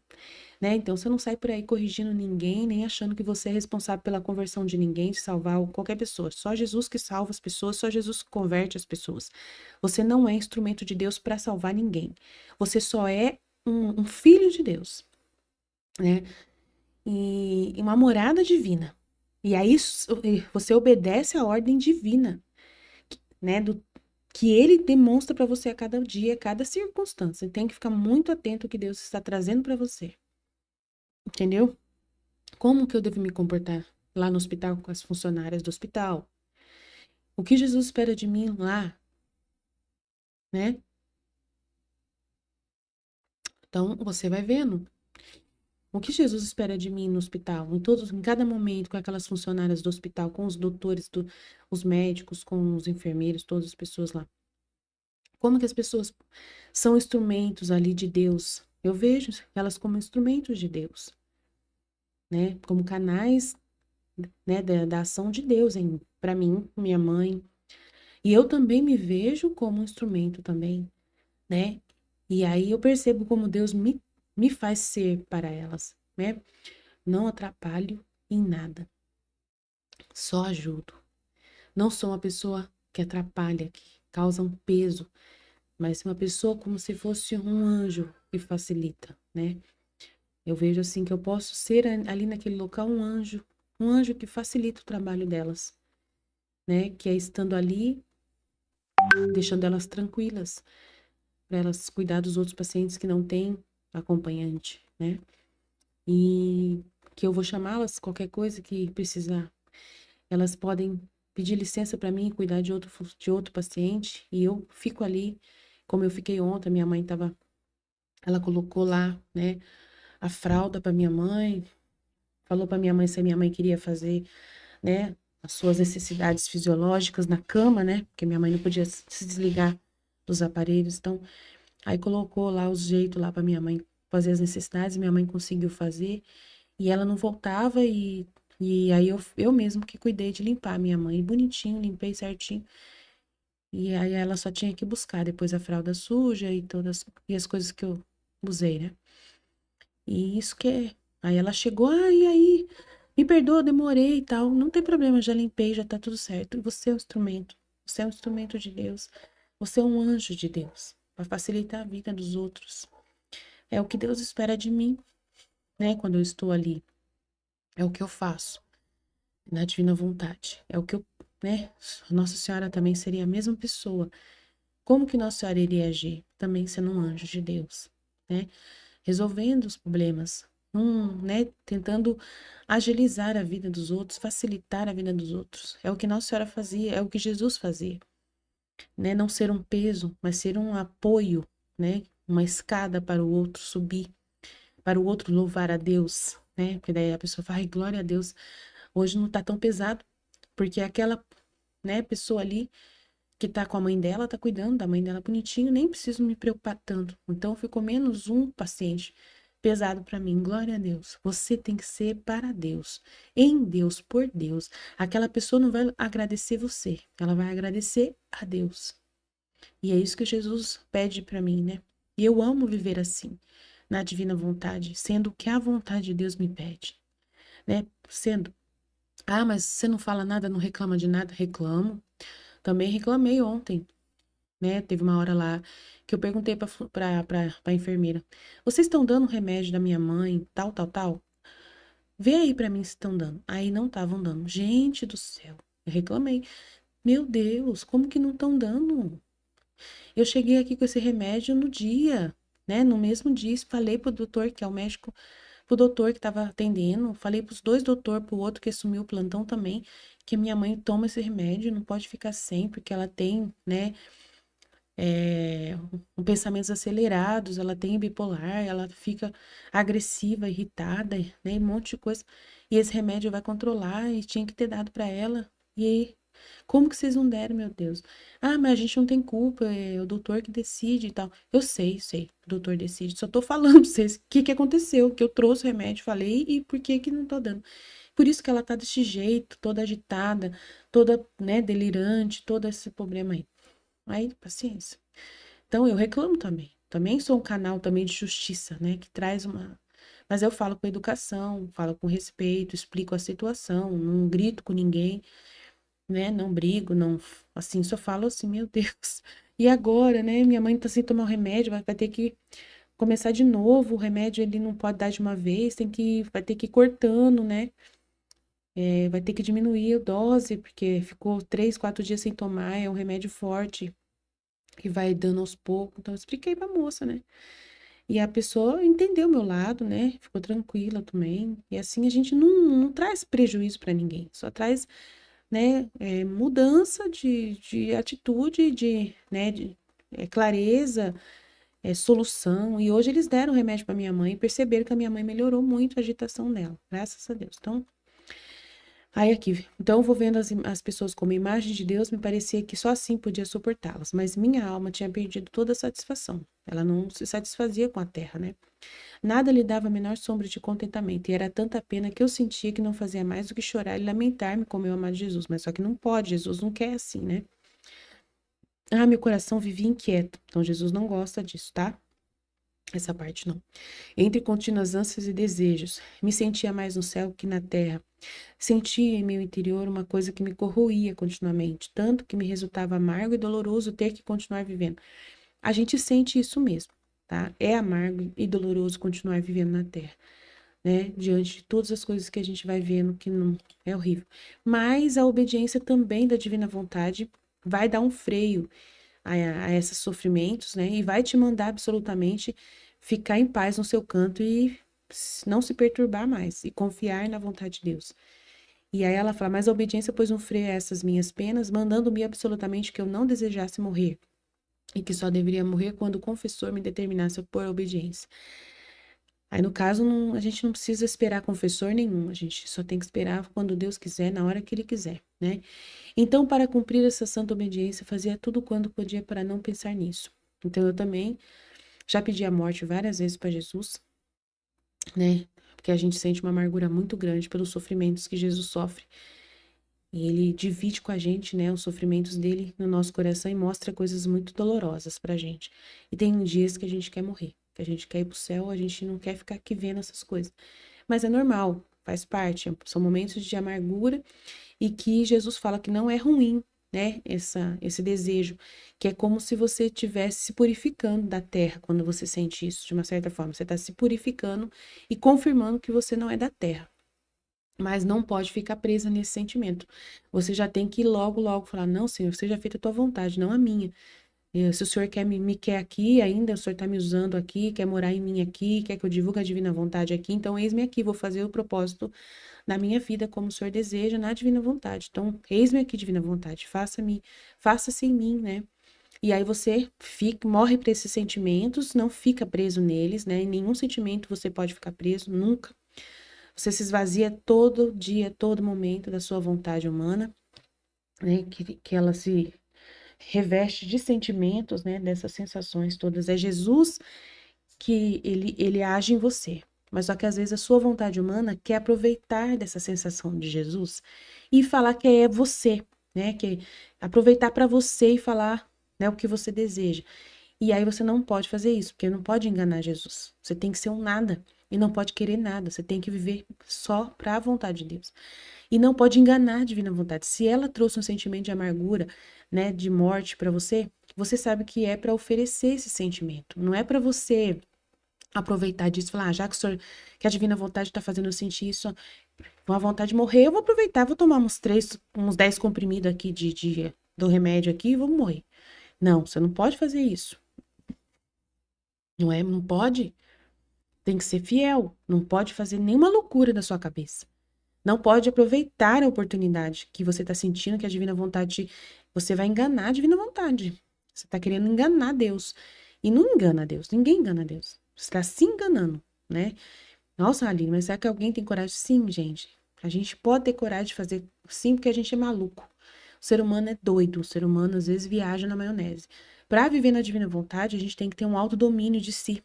Né? Então você não sai por aí corrigindo ninguém, nem achando que você é responsável pela conversão de ninguém, de salvar qualquer pessoa. Só Jesus que salva as pessoas, só Jesus que converte as pessoas. Você não é instrumento de Deus para salvar ninguém. Você só é um filho de Deus, né? E uma morada divina. E aí você obedece à ordem divina, né? Que ele demonstra para você a cada dia, a cada circunstância. Você tem que ficar muito atento ao que Deus está trazendo para você. Entendeu? Como que eu devo me comportar lá no hospital com as funcionárias do hospital? O que Jesus espera de mim lá, né? Então, você vai vendo. O que Jesus espera de mim no hospital, em cada momento, com aquelas funcionárias do hospital, com os doutores, os médicos, com os enfermeiros, todas as pessoas lá. Como que as pessoas são instrumentos ali de Deus? Eu vejo elas como instrumentos de Deus, né? Como canais, né, da ação de Deus para mim, minha mãe. E eu também me vejo como um instrumento também, né? E aí eu percebo como Deus me faz ser para elas, né? Não atrapalho em nada, só ajudo. Não sou uma pessoa que atrapalha, que causa um peso, mas uma pessoa como se fosse um anjo que facilita, né? Eu vejo assim que eu posso ser ali naquele local um anjo que facilita o trabalho delas, né? Que é estando ali, deixando elas tranquilas, para elas cuidar dos outros pacientes que não têm acompanhante, né? E que eu vou chamá-las qualquer coisa que precisar. Elas podem pedir licença para mim cuidar de outro paciente e eu fico ali, como eu fiquei ontem, minha mãe tava, ela colocou lá, né, a fralda para minha mãe, falou para minha mãe se a minha mãe queria fazer, né, as suas necessidades fisiológicas na cama, né, porque minha mãe não podia se desligar dos aparelhos, então aí colocou lá os jeitos lá para minha mãe fazer as necessidades, minha mãe conseguiu fazer e ela não voltava e aí eu mesmo que cuidei de limpar a minha mãe, bonitinho, limpei certinho. E aí ela só tinha que buscar depois a fralda suja e todas e as coisas que eu usei, né? E isso que é. Aí ela chegou, e aí, me perdoa, demorei e tal. Não tem problema, já limpei, já tá tudo certo. E você é um instrumento. Você é um instrumento de Deus. Você é um anjo de Deus, para facilitar a vida dos outros. É o que Deus espera de mim, né? Quando eu estou ali. É o que eu faço, na divina vontade. É o que eu, né? Nossa Senhora também seria a mesma pessoa. Como que Nossa Senhora iria agir? Também sendo um anjo de Deus, né? Resolvendo os problemas, né? Tentando agilizar a vida dos outros, facilitar a vida dos outros. É o que Nossa Senhora fazia, é o que Jesus fazia, né? Não ser um peso, mas ser um apoio, né? Uma escada para o outro subir, para o outro louvar a Deus, né? Porque daí a pessoa fala, ai, glória a Deus, hoje não tá tão pesado, porque aquela, né, pessoa ali que tá com a mãe dela, tá cuidando da mãe dela bonitinho, nem preciso me preocupar tanto. Então ficou menos um paciente pesado para mim. Glória a Deus. Você tem que ser para Deus, em Deus, por Deus. Aquela pessoa não vai agradecer você, ela vai agradecer a Deus. E é isso que Jesus pede para mim, né? E eu amo viver assim, na divina vontade, sendo o que a vontade de Deus me pede, né? Sendo, mas você não fala nada, não reclama de nada? Reclamo. Também reclamei ontem, né? Teve uma hora lá que eu perguntei pra enfermeira: vocês estão dando o remédio da minha mãe, tal, tal, tal? Vê aí pra mim se estão dando. Aí não estavam dando. Gente do céu, eu reclamei. Meu Deus, como que não estão dando? Eu cheguei aqui com esse remédio no dia, né? No mesmo dia, falei pro doutor, que é o médico, pro doutor que estava atendendo, falei pros dois doutores, pro outro que assumiu o plantão também, que minha mãe toma esse remédio, não pode ficar sem, porque ela tem, né, pensamentos acelerados, ela tem bipolar, ela fica agressiva, irritada, né, um monte de coisa. E esse remédio vai controlar e tinha que ter dado para ela. E aí, como que vocês não deram, meu Deus? Mas a gente não tem culpa, é o doutor que decide e tal. Eu sei, o doutor decide. Só tô falando pra vocês o que que aconteceu, que eu trouxe o remédio, falei e por que que não tô dando. Por isso que ela tá desse jeito, toda agitada, toda, né, delirante, todo esse problema aí. Aí, paciência. Então, eu reclamo também. Também sou um canal também de justiça, né? Que traz uma... Mas eu falo com educação, falo com respeito, explico a situação, não grito com ninguém, né? Não brigo, não... Assim, só falo assim, meu Deus. E agora, né? Minha mãe tá sem tomar o remédio, vai ter que começar de novo. O remédio, ele não pode dar de uma vez, vai ter que ir cortando, né? Vai ter que diminuir a dose, porque ficou 3, 4 dias sem tomar, é um remédio forte que vai dando aos poucos. Então, eu expliquei pra moça, né? E a pessoa entendeu o meu lado, né? Ficou tranquila também. E assim a gente não traz prejuízo para ninguém, só traz, né, mudança de atitude, né, clareza, solução. E hoje eles deram remédio para minha mãe e perceberam que a minha mãe melhorou muito a agitação dela, graças a Deus. Então, aí aqui, então eu vou vendo as pessoas como imagem de Deus, me parecia que só assim podia suportá-las, mas minha alma tinha perdido toda a satisfação. Ela não se satisfazia com a terra, né? Nada lhe dava a menor sombra de contentamento, e era tanta pena que eu sentia que não fazia mais do que chorar e lamentar-me com meu amado Jesus. Mas só que não pode, Jesus não quer assim, né? Meu coração vivia inquieto, então Jesus não gosta disso, tá? Essa parte não. Entre contínuas ânsias e desejos, me sentia mais no céu que na terra. Sentia em meu interior uma coisa que me corroía continuamente, tanto que me resultava amargo e doloroso ter que continuar vivendo. A gente sente isso mesmo, tá? É amargo e doloroso continuar vivendo na terra, né? Diante de todas as coisas que a gente vai vendo que não é horrível. Mas a obediência também da divina vontade vai dar um freio a esses sofrimentos, né? E vai te mandar absolutamente ficar em paz no seu canto e não se perturbar mais e confiar na vontade de Deus. E aí ela fala, mas a obediência pôs um freio a essas minhas penas, mandando-me absolutamente que eu não desejasse morrer, e que só deveria morrer quando o confessor me determinasse por obediência. Aí, no caso, a gente não precisa esperar confessor nenhum, a gente só tem que esperar quando Deus quiser, na hora que Ele quiser, né? Então, para cumprir essa santa obediência, fazia tudo quando podia para não pensar nisso. Então, eu também já pedi a morte várias vezes para Jesus, né? Porque a gente sente uma amargura muito grande pelos sofrimentos que Jesus sofre. E ele divide com a gente, né, os sofrimentos dele no nosso coração e mostra coisas muito dolorosas pra gente. E tem dias que a gente quer morrer, que a gente quer ir pro céu, a gente não quer ficar aqui vendo essas coisas. Mas é normal, faz parte, são momentos de amargura e que Jesus fala que não é ruim, né, esse desejo, que é como se você estivesse se purificando da terra quando você sente isso, de uma certa forma. Você está se purificando e confirmando que você não é da terra. Mas não pode ficar presa nesse sentimento. Você já tem que ir logo, logo falar: não, Senhor, seja feita a tua vontade, não a minha. Se o Senhor quer me quer aqui ainda, o Senhor está me usando aqui, quer morar em mim aqui, quer que eu divulgue a divina vontade aqui, então eis-me aqui, vou fazer o propósito na minha vida como o Senhor deseja, na divina vontade. Então, eis-me aqui, divina vontade, faça-se em mim, né? E aí você morre para esses sentimentos, não fica preso neles, né? Em nenhum sentimento você pode ficar preso, nunca. Você se esvazia todo dia, todo momento da sua vontade humana, né? Que ela reveste de sentimentos, né, dessas sensações todas. É Jesus que ele age em você. Mas só que às vezes a sua vontade humana quer aproveitar dessa sensação de Jesus e falar que é você, né? Que aproveitar para você e falar, né, o que você deseja. E aí você não pode fazer isso, porque não pode enganar Jesus. Você tem que ser um nada e não pode querer nada. Você tem que viver só para a vontade de Deus. E não pode enganar a divina vontade. Se ela trouxe um sentimento de amargura, né, de morte para você, você sabe que é para oferecer esse sentimento. Não é para você aproveitar disso, falar, já que, que a divina vontade está fazendo eu sentir isso, uma vontade de morrer, eu vou aproveitar, vou tomar uns 10 comprimidos aqui do remédio aqui e vou morrer. Não, você não pode fazer isso. Não é? Não pode. Tem que ser fiel. Não pode fazer nenhuma loucura da sua cabeça. Não pode aproveitar a oportunidade que você está sentindo, que a divina vontade, você vai enganar a divina vontade. Você está querendo enganar Deus. E não engana Deus. Ninguém engana Deus. Você está se enganando, né? Nossa, Aline, mas será que alguém tem coragem? Sim, gente. A gente pode ter coragem de fazer sim, porque a gente é maluco. O ser humano é doido. O ser humano, às vezes, viaja na maionese. Para viver na divina vontade, a gente tem que ter um autodomínio de si,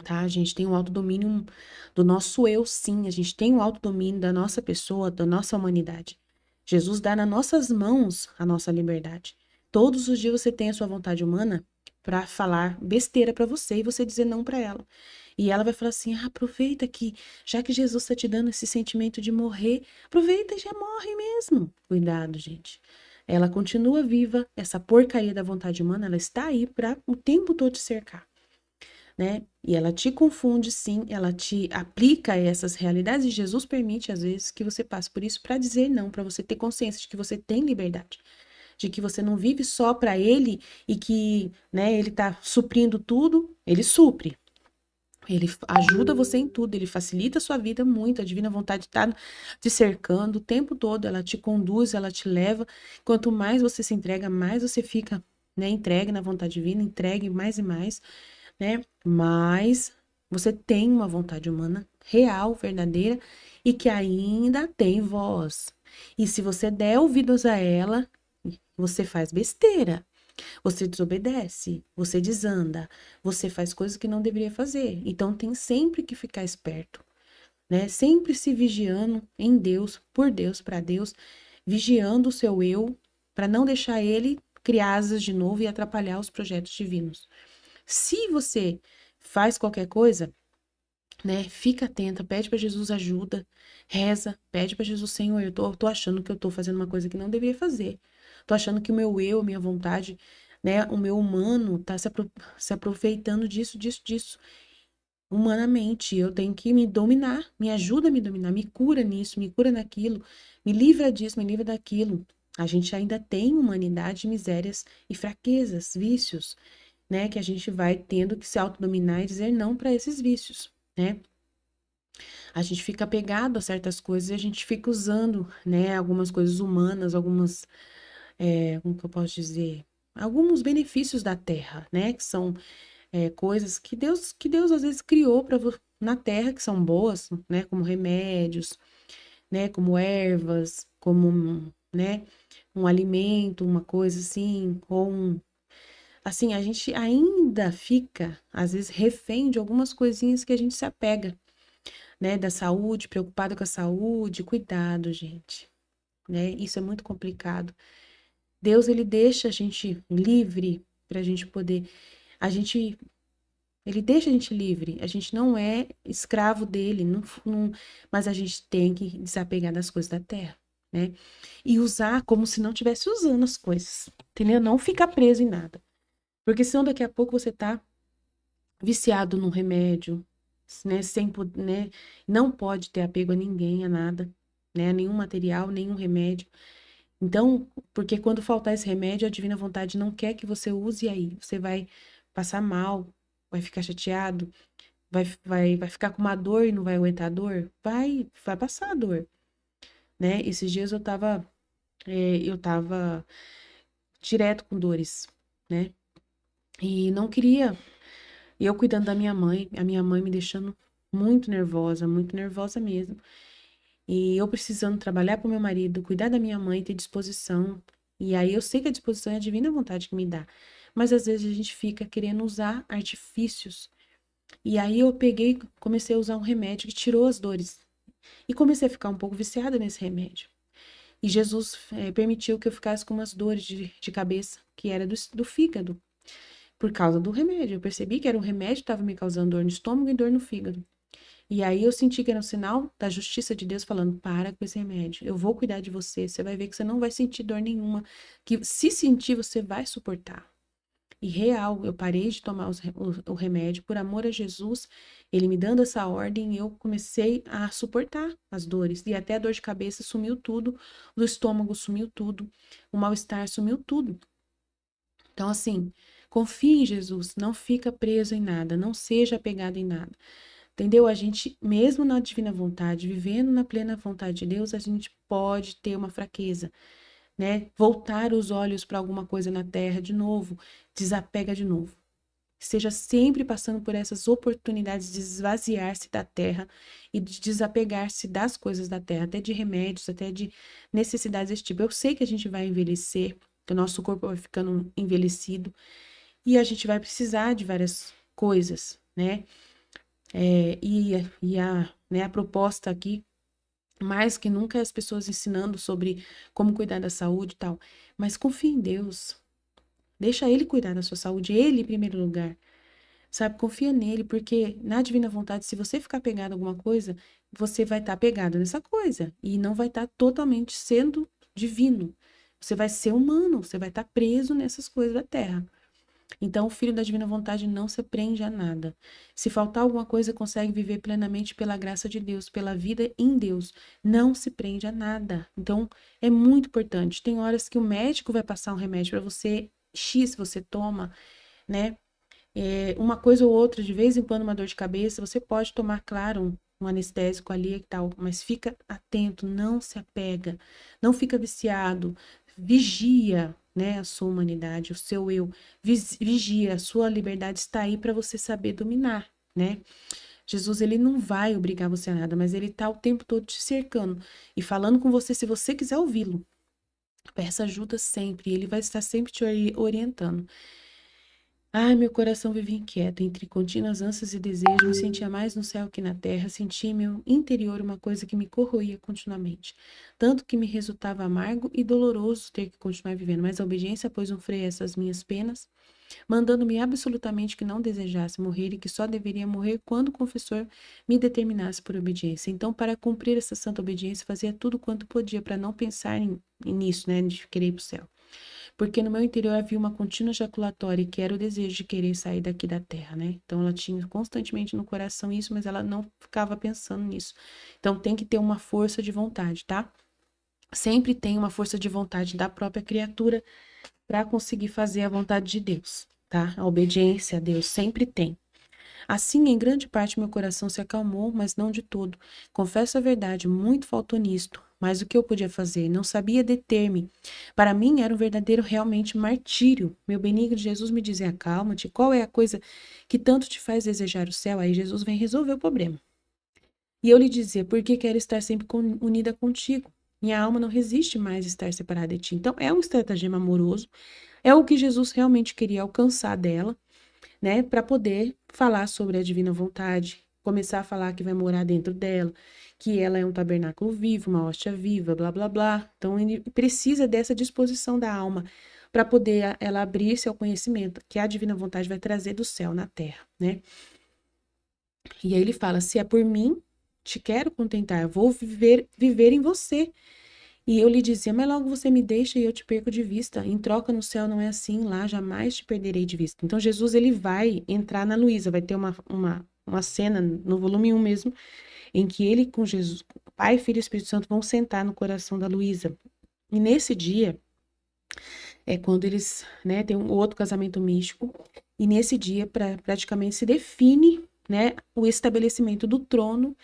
tá? A gente tem um autodomínio do nosso eu, sim. A gente tem um autodomínio da nossa pessoa, da nossa humanidade. Jesus dá nas nossas mãos a nossa liberdade. Todos os dias você tem a sua vontade humana para falar besteira para você e você dizer não para ela. E ela vai falar assim: ah, aproveita que, já que Jesus está te dando esse sentimento de morrer, aproveita e já morre mesmo. Cuidado, gente. Ela continua viva, essa porcaria da vontade humana, ela está aí para o tempo todo te cercar, né? E ela te confunde, sim, ela te aplica essas realidades e Jesus permite, às vezes, que você passe por isso para dizer não, para você ter consciência de que você tem liberdade, de que você não vive só para ele e que, né, ele tá suprindo tudo, ele supre. Ele ajuda você em tudo, ele facilita a sua vida muito, a divina vontade está te cercando o tempo todo, ela te conduz, ela te leva. Quanto mais você se entrega, mais você fica, né, entregue na vontade divina, entregue mais e mais, né? Mas você tem uma vontade humana real, verdadeira e que ainda tem voz. E se você der ouvidos a ela, você faz besteira. Você desobedece, você desanda, você faz coisas que não deveria fazer. Então tem sempre que ficar esperto, né? Sempre se vigiando em Deus, por Deus, para Deus, vigiando o seu eu, para não deixar ele criar asas de novo e atrapalhar os projetos divinos. Se você faz qualquer coisa, né, fica atenta, pede para Jesus ajuda, reza, pede para Jesus, Senhor, eu tô achando que eu tô fazendo uma coisa que não deveria fazer. Tô achando que o meu eu, minha vontade, né, o meu humano tá se aproveitando disso. Humanamente, eu tenho que me dominar, me ajuda a me dominar, me cura nisso, me cura naquilo, me livra disso, me livra daquilo. A gente ainda tem humanidade, misérias e fraquezas, vícios, né, que a gente vai tendo que se autodominar e dizer não para esses vícios, né? A gente fica apegado a certas coisas e a gente fica usando, né, algumas coisas humanas, como que eu posso dizer? Alguns benefícios da terra, né, que são coisas que Deus às vezes criou para na terra que são boas, né, como remédios, né, como ervas, como, né, um alimento, uma coisa assim, assim, a gente ainda fica às vezes refém de algumas coisinhas que a gente se apega, né, da saúde, preocupado com a saúde, cuidado, gente, né? Isso é muito complicado. Deus, ele deixa a gente livre para a gente poder, a gente, ele deixa a gente livre. A gente não é escravo dele, mas a gente tem que desapegar das coisas da terra, né? E usar como se não estivesse usando as coisas, entendeu? Não ficar preso em nada, porque senão daqui a pouco você tá viciado num remédio, né, né, não pode ter apego a ninguém, a nada, né, a nenhum material, nenhum remédio. Então, porque quando faltar esse remédio, a divina vontade não quer que você use aí, você vai passar mal, vai ficar chateado, vai ficar com uma dor e não vai aguentar a dor, vai passar a dor, né? Esses dias eu tava direto com dores, né? E não queria. E eu cuidando da minha mãe, a minha mãe me deixando muito nervosa mesmo. E eu precisando trabalhar para o meu marido, cuidar da minha mãe, ter disposição. E aí eu sei que a disposição é a divina vontade que me dá. Mas às vezes a gente fica querendo usar artifícios. E aí eu peguei, comecei a usar um remédio que tirou as dores. E comecei a ficar um pouco viciada nesse remédio. E Jesus permitiu que eu ficasse com umas dores de cabeça, que era do fígado, por causa do remédio. Eu percebi que era um remédio que estava me causando dor no estômago e dor no fígado. E aí eu senti que era um sinal da justiça de Deus falando: para com esse remédio, eu vou cuidar de você, você vai ver que você não vai sentir dor nenhuma, que se sentir você vai suportar. E real, eu parei de tomar o remédio por amor a Jesus, ele me dando essa ordem, eu comecei a suportar as dores. E até a dor de cabeça sumiu tudo, do estômago sumiu tudo, o mal-estar sumiu tudo. Então, assim, confie em Jesus, não fica preso em nada, não seja apegado em nada. Entendeu? A gente, mesmo na divina vontade, vivendo na plena vontade de Deus, a gente pode ter uma fraqueza, né? Voltar os olhos para alguma coisa na terra de novo, desapega de novo. Seja sempre passando por essas oportunidades de esvaziar-se da terra e de desapegar-se das coisas da terra, até de remédios, até de necessidades desse tipo. Eu sei que a gente vai envelhecer, que o nosso corpo vai ficando envelhecido e a gente vai precisar de várias coisas, né? A proposta aqui, mais que nunca, é as pessoas ensinando sobre como cuidar da saúde e tal. Mas confie em Deus. Deixa Ele cuidar da sua saúde, Ele em primeiro lugar. Sabe, confia nele, porque na divina vontade, se você ficar pegado a alguma coisa, você vai estar pegado nessa coisa e não vai estar totalmente sendo divino. Você vai ser humano, você vai estar preso nessas coisas da terra. Então, o filho da divina vontade não se prende a nada. Se faltar alguma coisa, consegue viver plenamente pela graça de Deus, pela vida em Deus. Não se prende a nada. Então, é muito importante. Tem horas que o médico vai passar um remédio para você, X você toma, né? Uma coisa ou outra, de vez em quando, uma dor de cabeça, você pode tomar, claro, um anestésico ali e tal, mas fica atento, não se apega, não fica viciado, vigia, né, a sua humanidade, o seu eu, vigia, a sua liberdade está aí para você saber dominar, né? Jesus, ele não vai obrigar você a nada, mas ele tá o tempo todo te cercando e falando com você se você quiser ouvi-lo. Peça ajuda sempre, ele vai estar sempre te orientando. Ai, meu coração vivia inquieto, entre contínuas ânsias e desejos, me sentia mais no céu que na terra, sentia em meu interior uma coisa que me corroía continuamente, tanto que me resultava amargo e doloroso ter que continuar vivendo, mas a obediência pôs um freio a essas minhas penas, mandando-me absolutamente que não desejasse morrer e que só deveria morrer quando o confessor me determinasse por obediência. Então, para cumprir essa santa obediência, fazia tudo quanto podia para não pensar nisso, né, de querer ir para o céu. Porque no meu interior havia uma contínua ejaculatória, que era o desejo de querer sair daqui da terra, né? Então ela tinha constantemente no coração isso, mas ela não ficava pensando nisso. Então tem que ter uma força de vontade, tá? Sempre tem uma força de vontade da própria criatura para conseguir fazer a vontade de Deus, tá? A obediência a Deus sempre tem. Assim, em grande parte, meu coração se acalmou, mas não de todo. Confesso a verdade, muito faltou nisto. Mas o que eu podia fazer? Não sabia deter-me. Para mim, era um verdadeiro, realmente, martírio. Meu benigno Jesus me dizia: acalma-te, qual é a coisa que tanto te faz desejar o céu? Aí Jesus vem resolver o problema. E eu lhe dizia: porque quero estar sempre unida contigo. Minha alma não resiste mais a estar separada de ti. Então, é um estratagema amoroso. É o que Jesus realmente queria alcançar dela, né, para poder falar sobre a divina vontade, começar a falar que vai morar dentro dela, que ela é um tabernáculo vivo, uma hóstia viva, blá blá blá. Então ele precisa dessa disposição da alma para poder ela abrir-se ao conhecimento que a divina vontade vai trazer do céu na terra, né? E aí ele fala: se é por mim, te quero contentar, eu vou viver em você. E eu lhe dizia: mas logo você me deixa e eu te perco de vista. Em troca no céu não é assim, lá jamais te perderei de vista. Então Jesus, ele vai entrar na Luísa, vai ter uma cena no volume 1 mesmo, em que ele com Jesus, Pai, Filho e Espírito Santo vão sentar no coração da Luísa. E nesse dia é quando eles, né, tem um outro casamento místico, e nesse dia praticamente se define, né, o estabelecimento do trono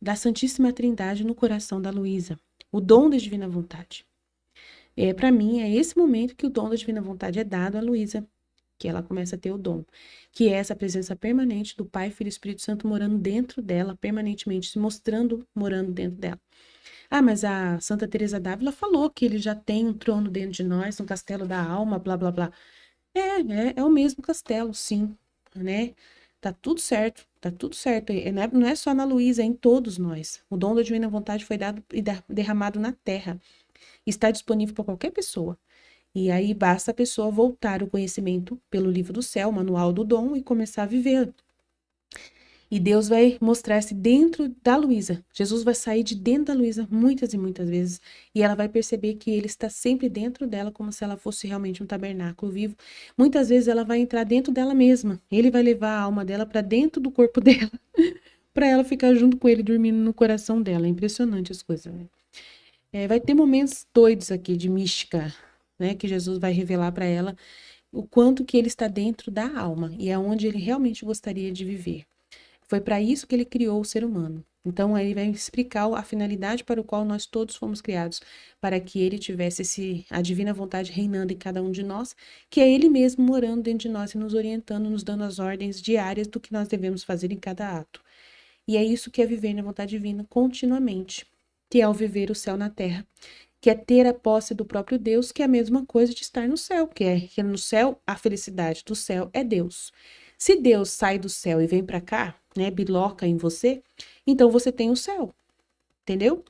da Santíssima Trindade no coração da Luísa, o dom da divina vontade. Para mim, é esse momento que o dom da divina vontade é dado a Luísa, que ela começa a ter o dom, que é essa presença permanente do Pai, Filho e Espírito Santo morando dentro dela, permanentemente se mostrando, morando dentro dela. Ah, mas a Santa Teresa d'Ávila falou que ele já tem um trono dentro de nós, um castelo da alma, blá, blá, blá. É o mesmo castelo, sim, né? Tá tudo certo, tá tudo certo. E não é só na Luísa, é em todos nós. O dom da divina vontade foi dado e derramado na terra. Está disponível para qualquer pessoa. E aí basta a pessoa voltar o conhecimento pelo livro do céu, manual do dom, e começar a viver. E Deus vai mostrar-se dentro da Luísa. Jesus vai sair de dentro da Luísa muitas e muitas vezes. E ela vai perceber que ele está sempre dentro dela, como se ela fosse realmente um tabernáculo vivo. Muitas vezes ela vai entrar dentro dela mesma. Ele vai levar a alma dela para dentro do corpo dela, para ela ficar junto com ele, dormindo no coração dela. É impressionante as coisas, né? Vai ter momentos doidos aqui de mística, né? Que Jesus vai revelar para ela o quanto que ele está dentro da alma e é onde ele realmente gostaria de viver. Foi para isso que ele criou o ser humano. Então, ele vai explicar a finalidade para o qual nós todos fomos criados, para que ele tivesse a divina vontade reinando em cada um de nós, que é ele mesmo morando dentro de nós e nos orientando, nos dando as ordens diárias do que nós devemos fazer em cada ato. E é isso que é viver na vontade divina continuamente, que é o viver o céu na terra, que é ter a posse do próprio Deus, que é a mesma coisa de estar no céu, que no céu a felicidade do céu é Deus. Se Deus sai do céu e vem para cá, né, biloca em você, então você tem o céu, entendeu?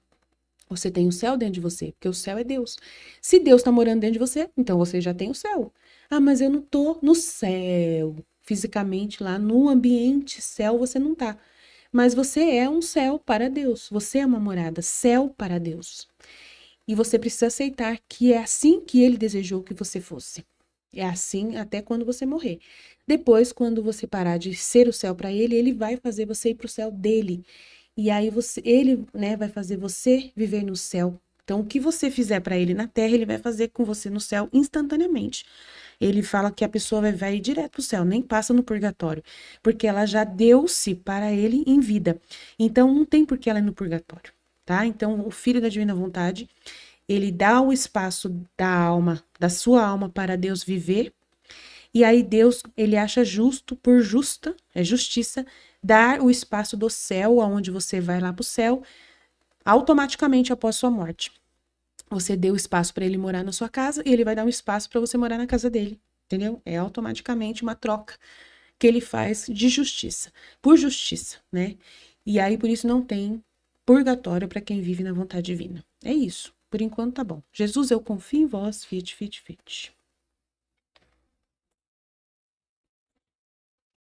Você tem o céu dentro de você, porque o céu é Deus. Se Deus está morando dentro de você, então você já tem o céu. Ah, mas eu não tô no céu, fisicamente lá no ambiente céu você não tá. Mas você é um céu para Deus. Você é uma morada, céu para Deus. E você precisa aceitar que é assim que ele desejou que você fosse. É assim até quando você morrer. Depois, quando você parar de ser o céu para ele, ele vai fazer você ir para o céu dele. E aí ele, né, vai fazer você viver no céu. Então, o que você fizer para ele na terra, ele vai fazer com você no céu instantaneamente. Ele fala que a pessoa vai ir direto para o céu, nem passa no purgatório, porque ela já deu-se para ele em vida. Então, não tem por que ela ir no purgatório, tá? Então, o filho da divina vontade, ele dá o espaço da alma, da sua alma para Deus viver. E aí Deus, ele acha justo, por justa, é justiça, dar o espaço do céu, aonde você vai lá para o céu, automaticamente após sua morte. Você deu espaço para ele morar na sua casa e ele vai dar um espaço para você morar na casa dele, entendeu? É automaticamente uma troca que ele faz de justiça, por justiça, né? E aí por isso não tem purgatório para quem vive na vontade divina. É isso. Por enquanto tá bom. Jesus, eu confio em vós, fiat, fiat, fiat.